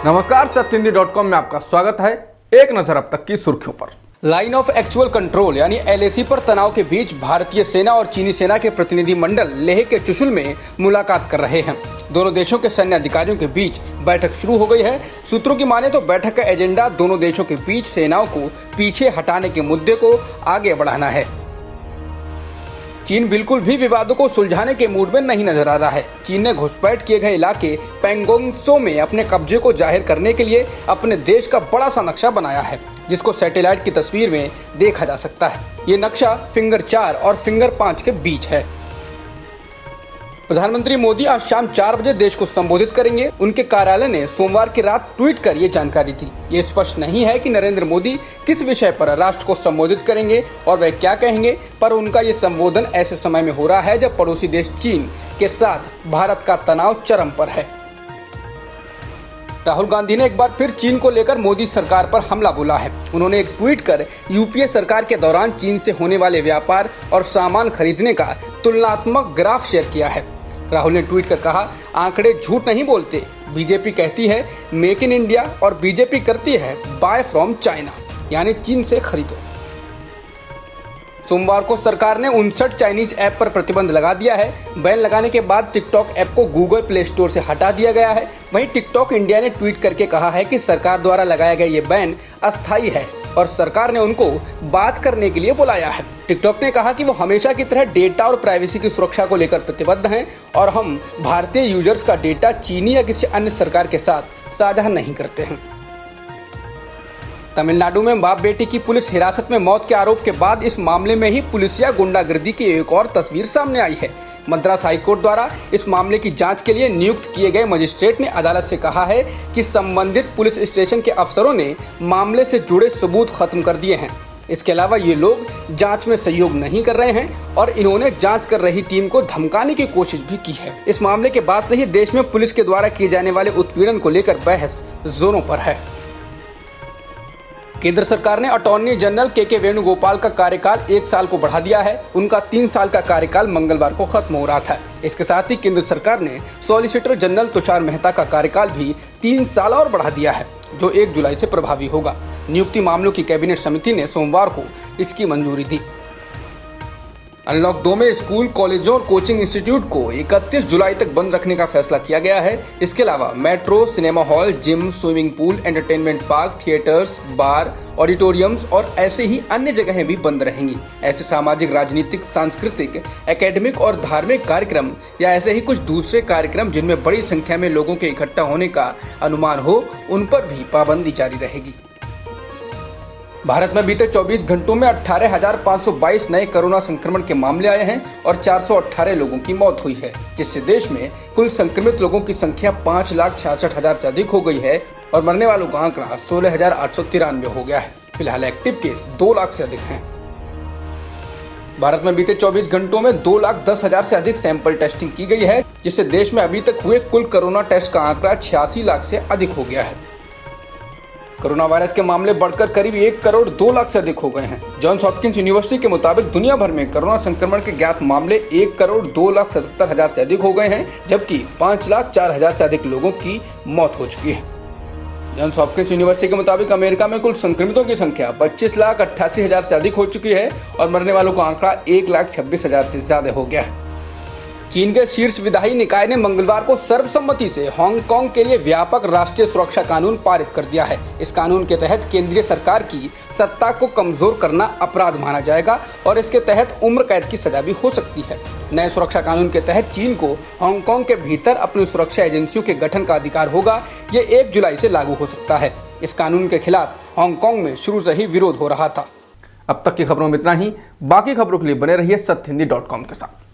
नमस्कार, सत्यहिंदी.com में आपका स्वागत है। एक नजर अब तक की सुर्खियों पर। लाइन ऑफ एक्चुअल कंट्रोल यानी LAC पर तनाव के बीच भारतीय सेना और चीनी सेना के प्रतिनिधि मंडल लेह के चुशुल में मुलाकात कर रहे हैं। दोनों देशों के सैन्य अधिकारियों के बीच बैठक शुरू हो गई है। सूत्रों की माने तो बैठक का एजेंडा दोनों देशों के बीच सेनाओं को पीछे हटाने के मुद्दे को आगे बढ़ाना है। चीन बिल्कुल भी विवादों को सुलझाने के मूड में नहीं नजर आ रहा है। चीन ने घुसपैठ किए गए इलाके पैंगोंग त्सो में अपने कब्जे को जाहिर करने के लिए अपने देश का बड़ा सा नक्शा बनाया है, जिसको सैटेलाइट की तस्वीर में देखा जा सकता है। ये नक्शा फिंगर 4 और फिंगर 5 के बीच है। प्रधानमंत्री मोदी आज शाम 4 बजे देश को संबोधित करेंगे। उनके कार्यालय ने सोमवार की रात ट्वीट कर ये जानकारी दी। ये स्पष्ट नहीं है कि नरेंद्र मोदी किस विषय पर राष्ट्र को संबोधित करेंगे और वह क्या कहेंगे, पर उनका ये संबोधन ऐसे समय में हो रहा है जब पड़ोसी देश चीन के साथ भारत का तनाव चरम पर है। राहुल गांधी ने एक बार फिर चीन को लेकर मोदी सरकार पर हमला बोला है। उन्होंने एक ट्वीट कर UPA सरकार के दौरान चीन से होने वाले व्यापार और सामान खरीदने का तुलनात्मक ग्राफ शेयर किया है। राहुल ने ट्वीट कर कहा, आंकड़े झूठ नहीं बोलते। बीजेपी कहती है मेक इन इंडिया और बीजेपी करती है बाय फ्रॉम चाइना, यानी चीन से खरीदो। सोमवार को सरकार ने 59 चाइनीज ऐप पर प्रतिबंध लगा दिया है। बैन लगाने के बाद टिकटॉक ऐप को गूगल प्ले स्टोर से हटा दिया गया है। वहीं टिकटॉक इंडिया ने ट्वीट करके कहा है कि सरकार द्वारा लगाया गया ये बैन अस्थायी है और सरकार ने उनको बात करने के लिए बुलाया है। टिकटॉक ने कहा कि वो हमेशा की तरह डेटा और प्राइवेसी की सुरक्षा को लेकर प्रतिबद्ध हैं और हम भारतीय यूजर्स का डेटा चीनी या किसी अन्य सरकार के साथ साझा नहीं करते हैं। तमिलनाडु में बाप बेटी की पुलिस हिरासत में मौत के आरोप के बाद इस मामले में ही पुलिसिया गुंडागर्दी की एक और तस्वीर सामने आई है। मद्रास हाईकोर्ट द्वारा इस मामले की जांच के लिए नियुक्त किए गए मजिस्ट्रेट ने अदालत से कहा है कि संबंधित पुलिस स्टेशन के अफसरों ने मामले से जुड़े सबूत खत्म कर दिए हैं। इसके अलावा ये लोग जांच में सहयोग नहीं कर रहे हैं और इन्होंने जांच कर रही टीम को धमकाने की कोशिश भी की है। इस मामले के बाद से ही देश में पुलिस के द्वारा किए जाने वाले उत्पीड़न को लेकर बहस जोरों पर है। केंद्र सरकार ने अटॉर्नी जनरल के वेणुगोपाल का कार्यकाल 1 साल को बढ़ा दिया है। उनका 3 साल का कार्यकाल मंगलवार को खत्म हो रहा था। इसके साथ ही केंद्र सरकार ने सॉलिसिटर जनरल तुषार मेहता का कार्यकाल भी 3 साल और बढ़ा दिया है, जो 1 जुलाई से प्रभावी होगा। नियुक्ति मामलों की कैबिनेट समिति ने सोमवार को इसकी मंजूरी दी। अनलॉक 2 में स्कूल, कॉलेजों और कोचिंग इंस्टीट्यूट को 31 जुलाई तक बंद रखने का फैसला किया गया है। इसके अलावा metro, cinema hall, gym, swimming pool, entertainment park, theatres, bar, auditoriums और ऐसे ही अन्य जगहें भी बंद रहेंगी। ऐसे सामाजिक, राजनीतिक, सांस्कृतिक, एकेडमिक और धार्मिक कार्यक्रम या ऐसे ही कुछ दूसरे कार्यक्रम जिनमें बड़ी संख्या में लोगों के इकट्ठा होने का अनुमान हो, उन पर भी पाबंदी जारी रहेगी। भारत में बीते 24 घंटों में 18,522 नए कोरोना संक्रमण के मामले आए हैं और 418 लोगों की मौत हुई है, जिससे देश में कुल संक्रमित लोगों की संख्या 5,66,000 से अधिक हो गई है और मरने वालों का आंकड़ा 16,893 हो गया है। फिलहाल एक्टिव केस 2 लाख से अधिक हैं। भारत में बीते 24 घंटों में 2,10,000 से अधिक सैंपल टेस्टिंग की गई है, जिससे देश में अभी तक हुए कुल कोरोना टेस्ट का आंकड़ा 86 लाख से अधिक हो गया है। कोरोना वायरस के मामले बढ़कर करीब 1 करोड़ 2 लाख से अधिक हो गए हैं। जॉन्स हॉपकिंस यूनिवर्सिटी के मुताबिक दुनिया भर में कोरोना संक्रमण के ज्ञात मामले 1 करोड़ 2,77,000 से अधिक हो गए हैं, जबकि 5,04,000 से अधिक लोगों की मौत हो चुकी है। जॉन्स हॉपकिंस यूनिवर्सिटी के मुताबिक अमेरिका में कुल संक्रमितों की संख्या 25,88,000 से अधिक हो चुकी है और मरने वालों का आंकड़ा 1,26,000 से ज्यादा हो गया है। चीन के शीर्ष विधायी निकाय ने मंगलवार को सर्वसम्मति से हांगकांग के लिए व्यापक राष्ट्रीय सुरक्षा कानून पारित कर दिया है। इस कानून के तहत केंद्रीय सरकार की सत्ता को कमजोर करना अपराध माना जाएगा और इसके तहत उम्र कैद की सजा भी हो सकती है। नए सुरक्षा कानून के तहत चीन को हांगकांग के भीतर अपनी सुरक्षा एजेंसियों के गठन का अधिकार होगा। ये 1 जुलाई से लागू हो सकता है। इस कानून के खिलाफ हांगकांग में शुरू से ही विरोध हो रहा था। अब तक की खबरों में इतना ही। बाकी खबरों के लिए बने रहिए सत्यहिंदी.com के साथ।